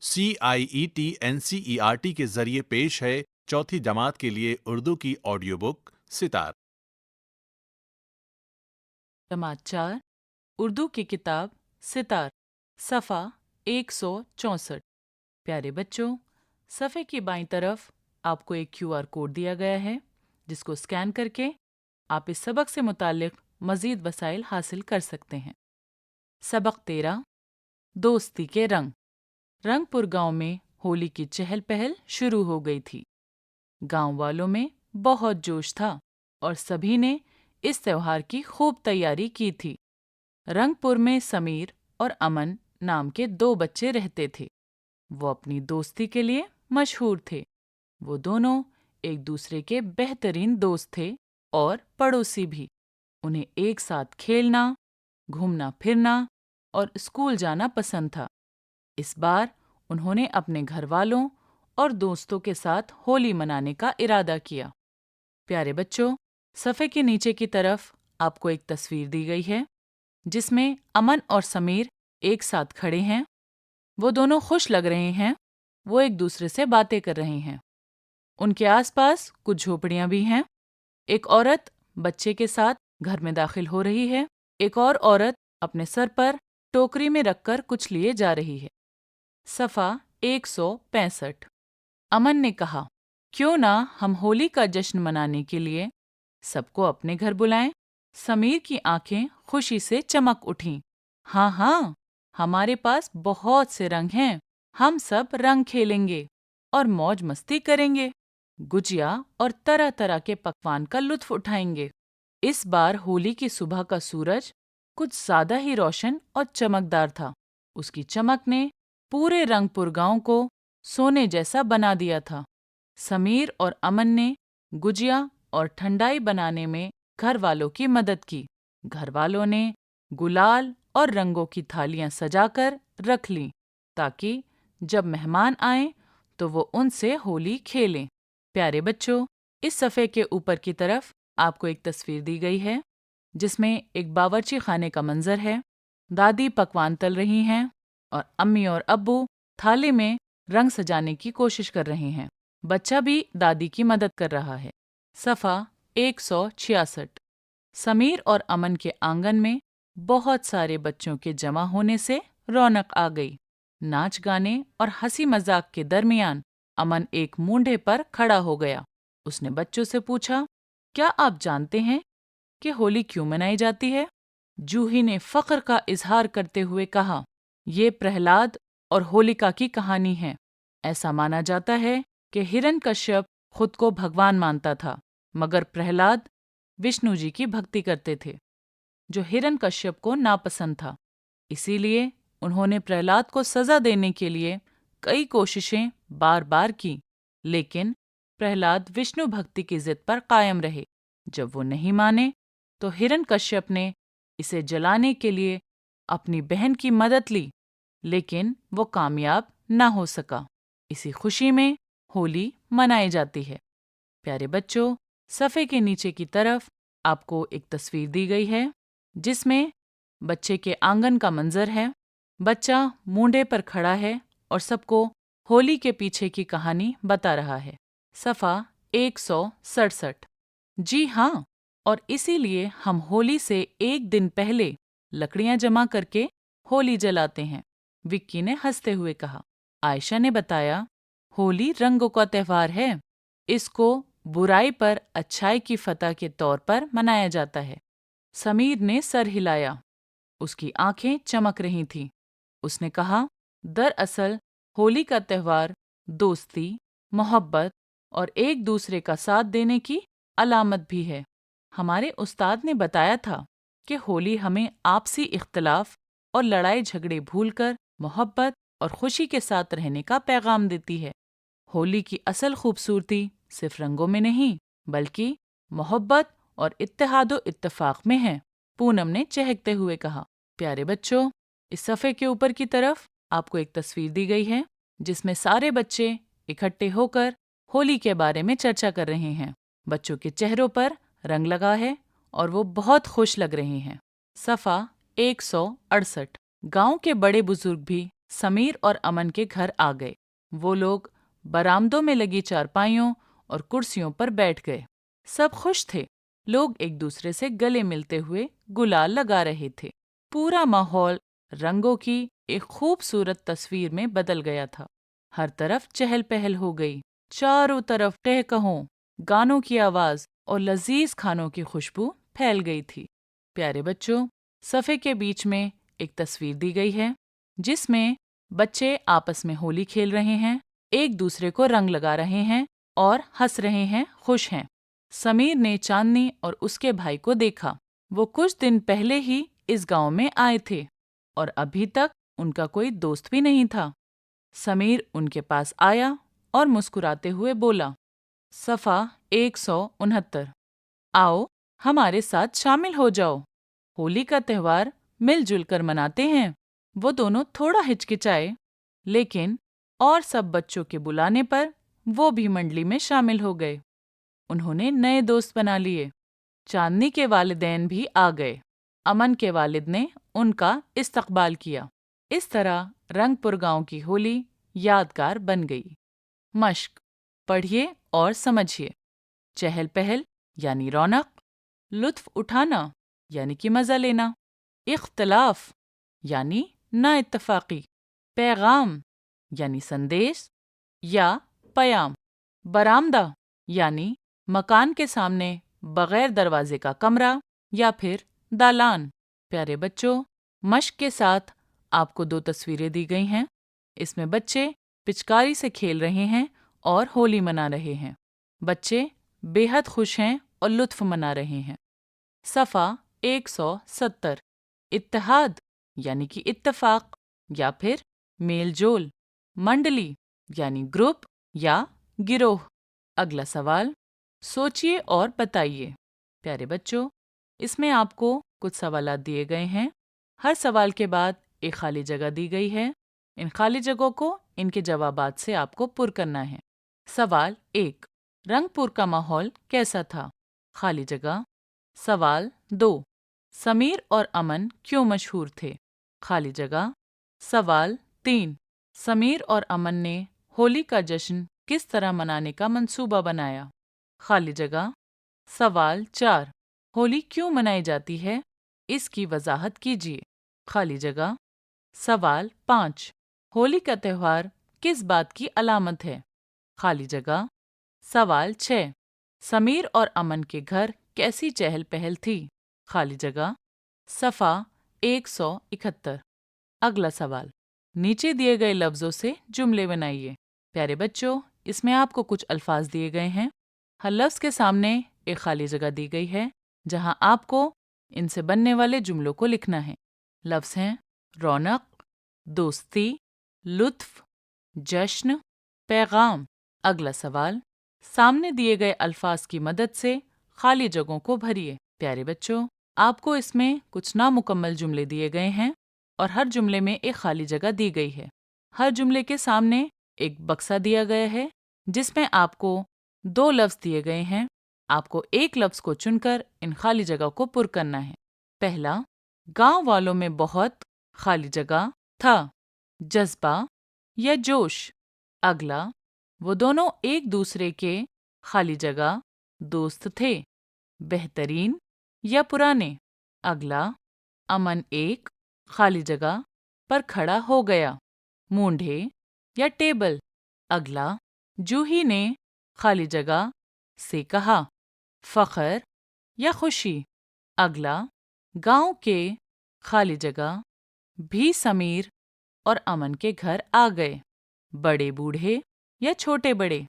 CIET NCERT کے ذریعے پیش ہے چوتھی جماعت کے لیے اردو کی آڈیو بک ستار۔ جماعت 4 اردو کی کتاب ستار، صفحہ 164۔ پیارے بچوں، صفحے کی بائیں طرف آپ کو ایک QR کوڈ دیا گیا ہے جس کو اسکین کر کے آپ اس سبق سے متعلق مزید وسائل حاصل کر سکتے ہیں۔ سبق 13، دوستی کے رنگ۔ رنگ پور گاؤں میں ہولی کی چہل پہل شروع ہو گئی تھی۔ گاؤں والوں میں بہت جوش تھا اور سبھی نے اس تہوار کی خوب تیاری کی تھی۔ رنگ پور میں سمیر اور امن نام کے 2 بچے رہتے تھے۔ وہ اپنی دوستی کے لیے مشہور تھے۔ وہ دونوں ایک دوسرے کے بہترین دوست تھے اور پڑوسی بھی۔ انہیں ایک ساتھ کھیلنا، گھومنا پھرنا اور اسکول جانا پسند تھا۔ اس بار انہوں نے اپنے گھر والوں اور دوستوں کے ساتھ ہولی منانے کا ارادہ کیا۔ پیارے بچوں، صفحے کے نیچے کی طرف آپ کو ایک تصویر دی گئی ہے جس میں امن اور سمیر ایک ساتھ کھڑے ہیں۔ وہ دونوں خوش لگ رہے ہیں۔ وہ ایک دوسرے سے باتیں کر رہے ہیں۔ ان کے آس پاس کچھ جھوپڑیاں بھی ہیں۔ ایک عورت بچے کے ساتھ گھر میں داخل ہو رہی ہے۔ ایک اور عورت اپنے سر پر ٹوکری میں رکھ کر کچھ لیے جا رہی ہے۔ صفحہ 165۔ امن نے کہا، کیوں نہ ہم ہولی کا جشن منانے کے لیے سب کو اپنے گھر بلائیں؟ سمیر کی آنکھیں خوشی سے چمک اٹھیں۔ ہاں ہاں، ہمارے پاس بہت سے رنگ ہیں۔ ہم سب رنگ کھیلیں گے اور موج مستی کریں گے۔ گجیا اور طرح طرح کے پکوان کا لطف اٹھائیں گے۔ اس بار ہولی کی صبح کا سورج کچھ زیادہ ہی روشن اور چمکدار تھا۔ اس کی چمک نے پورے رنگ پور گاؤں کو سونے جیسا بنا دیا تھا۔ سمیر اور امن نے گجیا اور ٹھنڈائی بنانے میں گھر والوں کی مدد کی۔ گھر والوں نے گلال اور رنگوں کی تھالیاں سجا کر رکھ لیں تاکہ جب مہمان آئیں تو وہ ان سے ہولی کھیلیں۔ پیارے بچوں، اس صفحے کے اوپر کی طرف آپ کو ایک تصویر دی گئی ہے جس میں ایک باورچی خانے کا منظر ہے۔ دادی پکوان تل رہی ہیں اور امی اور ابو تھالے میں رنگ سجانے کی کوشش کر رہے ہیں۔ بچہ بھی دادی کی مدد کر رہا ہے۔ صفحہ 166۔ سمیر اور امن کے آنگن میں بہت سارے بچوں کے جمع ہونے سے رونق آ گئی۔ ناچ گانے اور ہنسی مذاق کے درمیان امن ایک مونڈھے پر کھڑا ہو گیا۔ اس نے بچوں سے پوچھا، کیا آپ جانتے ہیں کہ ہولی کیوں منائی جاتی ہے؟ جوہی نے فخر کا اظہار کرتے ہوئے کہا، یہ پرہلاد اور ہولکا کی کہانی ہے۔ ایسا مانا جاتا ہے کہ ہرن کشیپ خود کو بھگوان مانتا تھا، مگر پرہلاد وشنو جی کی بھکتی کرتے تھے جو ہرن کشیپ کو ناپسند تھا۔ اسی لیے انہوں نے پرہلاد کو سزا دینے کے لیے کئی کوششیں بار بار کی، لیکن پرہلاد وشنو بھکتی کی ضد پر قائم رہے۔ جب وہ نہیں مانے تو ہرن کشیپ نے اسے جلانے کے لیے اپنی بہن کی مدد لی، لیکن وہ کامیاب نہ ہو سکا۔ اسی خوشی میں ہولی منائی جاتی ہے۔ پیارے بچوں، صفحے کے نیچے کی طرف آپ کو ایک تصویر دی گئی ہے جس میں بچے کے آنگن کا منظر ہے۔ بچہ مونڈے پر کھڑا ہے اور سب کو ہولی کے پیچھے کی کہانی بتا رہا ہے۔ صفحہ 167۔ جی ہاں، اور اسی لیے ہم ہولی سے ایک دن پہلے لکڑیاں جمع کر کے ہولی جلاتے ہیں، وکی نے ہنستے ہوئے کہا۔ عائشہ نے بتایا، ہولی رنگوں کا تہوار ہے۔ اس کو برائی پر اچھائی کی فتح کے طور پر منایا جاتا ہے۔ سمیر نے سر ہلایا۔ اس کی آنکھیں چمک رہی تھیں۔ اس نے کہا، دراصل ہولی کا تہوار دوستی، محبت اور ایک دوسرے کا ساتھ دینے کی علامت بھی ہے۔ ہمارے استاد نے بتایا تھا کہ ہولی ہمیں آپسی اختلاف اور لڑائی جھگڑے بھول کر محبت اور خوشی کے ساتھ رہنے کا پیغام دیتی ہے۔ ہولی کی اصل خوبصورتی صرف رنگوں میں نہیں بلکہ محبت اور اتحاد و اتفاق میں ہے، پونم نے چہکتے ہوئے کہا۔ پیارے بچوں، اس صفحے کے اوپر کی طرف آپ کو ایک تصویر دی گئی ہے جس میں سارے بچے اکٹھے ہو کر ہولی کے بارے میں چرچا کر رہے ہیں۔ بچوں کے چہروں پر رنگ لگا ہے اور وہ بہت خوش لگ رہے ہیں۔ صفحہ 168۔ گاؤں کے بڑے بزرگ بھی سمیر اور امن کے گھر آ گئے۔ وہ لوگ برآمدوں میں لگی چارپائیوں اور کرسیوں پر بیٹھ گئے۔ سب خوش تھے۔ لوگ ایک دوسرے سے گلے ملتے ہوئے گلال لگا رہے تھے۔ پورا ماحول رنگوں کی ایک خوبصورت تصویر میں بدل گیا تھا۔ ہر طرف چہل پہل ہو گئی۔ چاروں طرف قہقہوں، گانوں کی آواز اور لذیذ کھانوں کی خوشبو پھیل گئی تھی۔ پیارے بچوں، صفحے کے بیچ میں ایک تصویر دی گئی ہے جس میں بچے آپس میں ہولی کھیل رہے ہیں، ایک دوسرے کو رنگ لگا رہے ہیں اور ہنس رہے ہیں، خوش ہیں۔ سمیر نے چاندنی اور اس کے بھائی کو دیکھا۔ وہ کچھ دن پہلے ہی اس گاؤں میں آئے تھے اور ابھی تک ان کا کوئی دوست بھی نہیں تھا۔ سمیر ان کے پاس آیا اور مسکراتے ہوئے بولا، صفحہ 169، آؤ ہمارے ساتھ شامل ہو جاؤ، ہولی کا تہوار مل جل کر مناتے ہیں۔ وہ دونوں تھوڑا ہچکچائے، لیکن اور سب بچوں کے بلانے پر وہ بھی منڈلی میں شامل ہو گئے۔ انہوں نے نئے دوست بنا لیے۔ چاندنی کے والدین بھی آ گئے۔ امن کے والد نے ان کا استقبال کیا۔ اس طرح رنگ پور گاؤں کی ہولی یادگار بن گئی۔ مشق، پڑھیے اور سمجھیے۔ چہل پہل یعنی رونق، لطف اٹھانا یعنی کہ مزہ لینا، اختلاف یعنی نا اتفاقی، پیغام یعنی سندیش یا پیام، برآمدہ یعنی مکان کے سامنے بغیر دروازے کا کمرہ یا پھر دالان۔ پیارے بچوں، مشق کے ساتھ آپ کو 2 تصویریں دی گئی ہیں۔ اس میں بچے پچکاری سے کھیل رہے ہیں اور ہولی منا رہے ہیں۔ بچے بے حد خوش ہیں اور لطف منا رہے ہیں۔ صفحہ 170، اتحاد یعنی کہ اتفاق یا پھر میل جول، منڈلی یعنی گروپ یا گروہ۔ اگلا سوال، سوچیے اور بتائیے۔ پیارے بچوں، اس میں آپ کو کچھ سوالات دیے گئے ہیں۔ ہر سوال کے بعد ایک خالی جگہ دی گئی ہے۔ ان خالی جگہوں کو ان کے جوابات سے آپ کو پر کرنا ہے۔ سوال 1، رنگ پور کا ماحول کیسا تھا؟ خالی جگہ۔ سوال 2، سمیر اور امن کیوں مشہور تھے؟ خالی جگہ۔ سوال 3، سمیر اور امن نے ہولی کا جشن کس طرح منانے کا منصوبہ بنایا؟ خالی جگہ۔ سوال 4، ہولی کیوں منائی جاتی ہے؟ اس کی وضاحت کیجیے۔ خالی جگہ۔ سوال 5، ہولی کا تہوار کس بات کی علامت ہے؟ خالی جگہ۔ سوال 6، سمیر اور امن کے گھر کیسی چہل پہل تھی؟ خالی جگہ۔ صفحہ 171۔ اگلا سوال، نیچے دیے گئے لفظوں سے جملے بنائیے۔ پیارے بچوں، اس میں آپ کو کچھ الفاظ دیے گئے ہیں۔ ہر لفظ کے سامنے ایک خالی جگہ دی گئی ہے جہاں آپ کو ان سے بننے والے جملوں کو لکھنا ہے۔ لفظ ہیں رونق، دوستی، لطف، جشن، پیغام۔ اگلا سوال، سامنے دیے گئے الفاظ کی مدد سے خالی جگہوں کو بھریے۔ پیارے بچوں، آپ کو اس میں کچھ نامکمل جملے دیے گئے ہیں اور ہر جملے میں ایک خالی جگہ دی گئی ہے۔ ہر جملے کے سامنے ایک بکسا دیا گیا ہے جس میں آپ کو 2 لفظ دیے گئے ہیں۔ آپ کو ایک لفظ کو چن کر ان خالی جگہ کو پر کرنا ہے۔ پہلا، گاؤں والوں میں بہت خالی جگہ تھا، جذبہ یا جوش۔ اگلا، وہ دونوں ایک دوسرے کے خالی جگہ دوست تھے، بہترین یا پرانے۔ اگلا، امن ایک خالی جگہ پر کھڑا ہو گیا، مونڈھے یا ٹیبل۔ اگلا، جوہی نے خالی جگہ سے کہا، فخر یا خوشی۔ اگلا، گاؤں کے خالی جگہ بھی سمیر اور امن کے گھر آ گئے، بڑے بوڑھے یا چھوٹے بڑے۔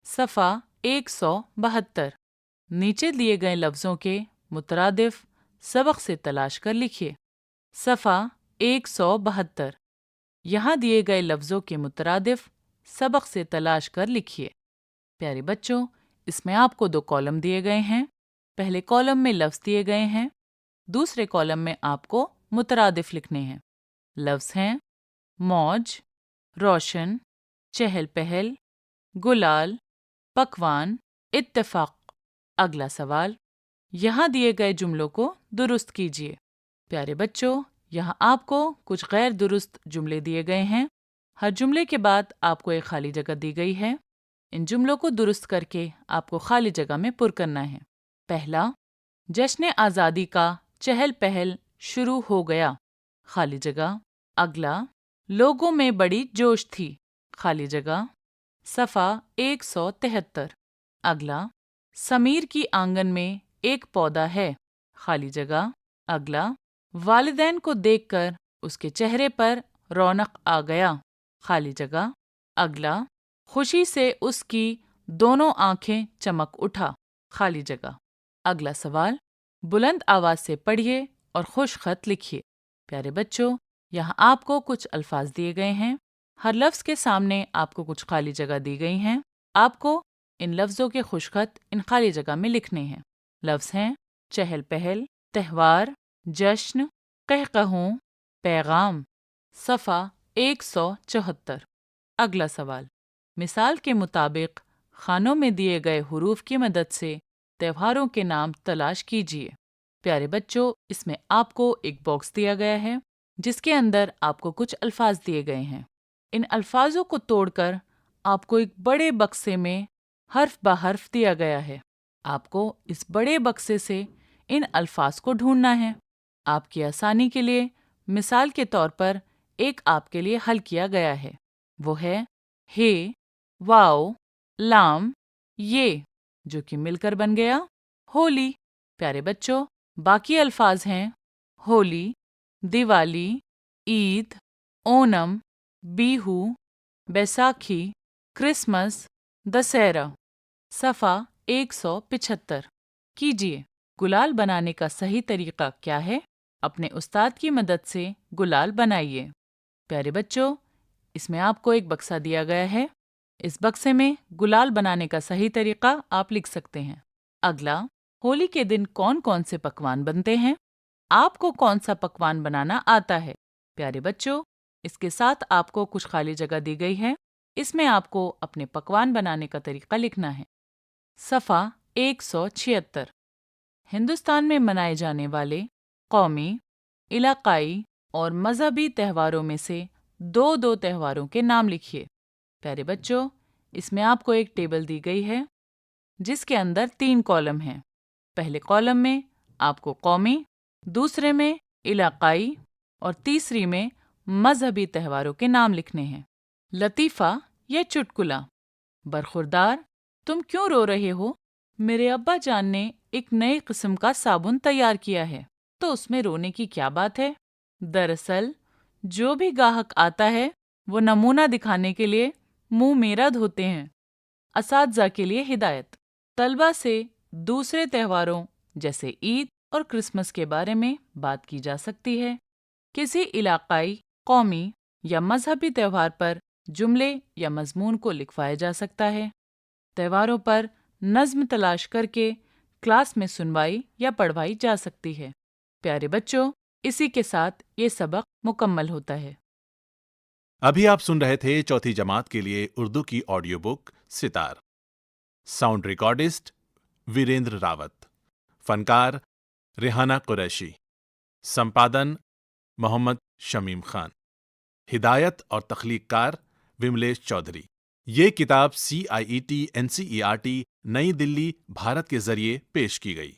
صفحہ 172۔ نیچے دیے گئے لفظوں کے مترادف سبق سے تلاش کر لکھیے۔ صفحہ 172۔ یہاں دیے گئے لفظوں کے مترادف سبق سے تلاش کر لکھیے۔ پیارے بچوں، اس میں آپ کو 2 کالم دیے گئے ہیں۔ پہلے کالم میں لفظ دیے گئے ہیں، دوسرے کالم میں آپ کو مترادف لکھنے ہیں۔ لفظ ہیں موج، روشن، چہل پہل، گلال، پکوان، اتفاق۔ اگلا سوال، یہاں دیے گئے جملوں کو درست کیجیے۔ پیارے بچوں، یہاں آپ کو کچھ غیر درست جملے دیے گئے ہیں۔ ہر جملے کے بعد آپ کو ایک خالی جگہ دی گئی ہے۔ ان جملوں کو درست کر کے آپ کو خالی جگہ میں پر کرنا ہے۔ پہلا، جشن آزادی کا چہل پہل شروع ہو گیا، خالی جگہ۔ اگلا، لوگوں میں بڑی جوش تھی، خالی جگہ۔ صفحہ 173۔ اگلا، سمیر کی آنگن میں ایک پودا ہے، خالی جگہ۔ اگلا، والدین کو دیکھ کر اس کے چہرے پر رونق آ گیا، خالی جگہ۔ اگلا، خوشی سے اس کی دونوں آنکھیں چمک اٹھا، خالی جگہ۔ اگلا سوال، بلند آواز سے پڑھیے اور خوش خط لکھیے۔ پیارے بچوں، یہاں آپ کو کچھ الفاظ دیے گئے ہیں۔ ہر لفظ کے سامنے آپ کو کچھ خالی جگہ دی گئی ہیں۔ آپ کو ان لفظوں کے خوش خط ان خالی جگہ میں لکھنے ہیں۔ لفظ ہیں چہل پہل، تہوار، جشن، قہقہوں، پیغام۔ صفحہ 174۔ اگلا سوال، مثال کے مطابق خانوں میں دیے گئے حروف کی مدد سے تہواروں کے نام تلاش کیجیے۔ پیارے بچوں، اس میں آپ کو ایک باکس دیا گیا ہے جس کے اندر آپ کو کچھ الفاظ دیے گئے ہیں۔ ان الفاظوں کو توڑ کر آپ کو ایک بڑے بکسے میں حرف بہ حرف دیا گیا ہے۔ آپ کو اس بڑے بکسے سے ان الفاظ کو ڈھونڈنا ہے۔ آپ کی آسانی کے لیے مثال کے طور پر ایک آپ کے لیے حل کیا گیا ہے، وہ ہے ہے، واؤ، لام، یہ، جو کہ مل کر بن گیا ہولی۔ پیارے بچوں، باقی الفاظ ہیں ہولی، دیوالی، عید، اونم، بیہو، بیساکھی، کرسمس، دسہرہ۔ صفحہ 175۔ کیجیے، گلال بنانے کا صحیح طریقہ کیا ہے؟ اپنے استاد کی مدد سے گلال بنائیے۔ پیارے بچوں، اس میں آپ کو ایک بکسہ دیا گیا ہے۔ اس بکسے میں گلال بنانے کا صحیح طریقہ آپ لکھ سکتے ہیں۔ اگلا، ہولی کے دن کون کون سے پکوان بنتے ہیں؟ آپ کو کون سا پکوان بنانا آتا ہے؟ پیارے بچوں، اس کے ساتھ آپ کو کچھ خالی جگہ دی گئی ہے۔ اس میں آپ کو اپنے پکوان بنانے کا طریقہ لکھنا ہے۔ صفحہ 176۔ ہندوستان میں منائے جانے والے قومی، علاقائی اور مذہبی تہواروں میں سے دو تہواروں کے نام لکھیے۔ پیارے بچوں، اس میں آپ کو ایک ٹیبل دی گئی ہے جس کے اندر 3 کالم ہیں۔ پہلے کالم میں آپ کو قومی، دوسرے میں علاقائی اور تیسری میں مذہبی تہواروں کے نام لکھنے ہیں۔ لطیفہ یا چٹکلا، برخوردار، تم کیوں رو رہے ہو؟ میرے ابا جان نے ایک نئے قسم کا صابن تیار کیا ہے، تو اس میں رونے کی کیا بات ہے؟ دراصل جو بھی گاہک آتا ہے وہ نمونہ دکھانے کے لیے منہ میرا دھوتے ہیں۔ اساتذہ کے لیے ہدایت، طلبہ سے دوسرے تہواروں جیسے عید اور کرسمس کے بارے میں بات کی جا سکتی ہے۔ کسی علاقائی، قومی یا مذہبی تہوار پر جملے یا مضمون کو لکھوایا جا سکتا ہے۔ تہواروں پر نظم تلاش کر کے کلاس میں سنوائی یا پڑھوائی جا سکتی ہے۔ پیارے بچوں، اسی کے ساتھ یہ سبق مکمل ہوتا ہے۔ ابھی آپ سن رہے تھے چوتھی جماعت کے لیے اردو کی آڈیو بک ستار۔ ساؤنڈ ریکارڈسٹ ویریندر راوت، فنکار ریحانہ قریشی، سمپادن محمد شمیم خان، ہدایت اور تخلیق کار وملیش چودھری۔ یہ کتاب CIET NCERT نئی دلی، بھارت کے ذریعے پیش کی گئی۔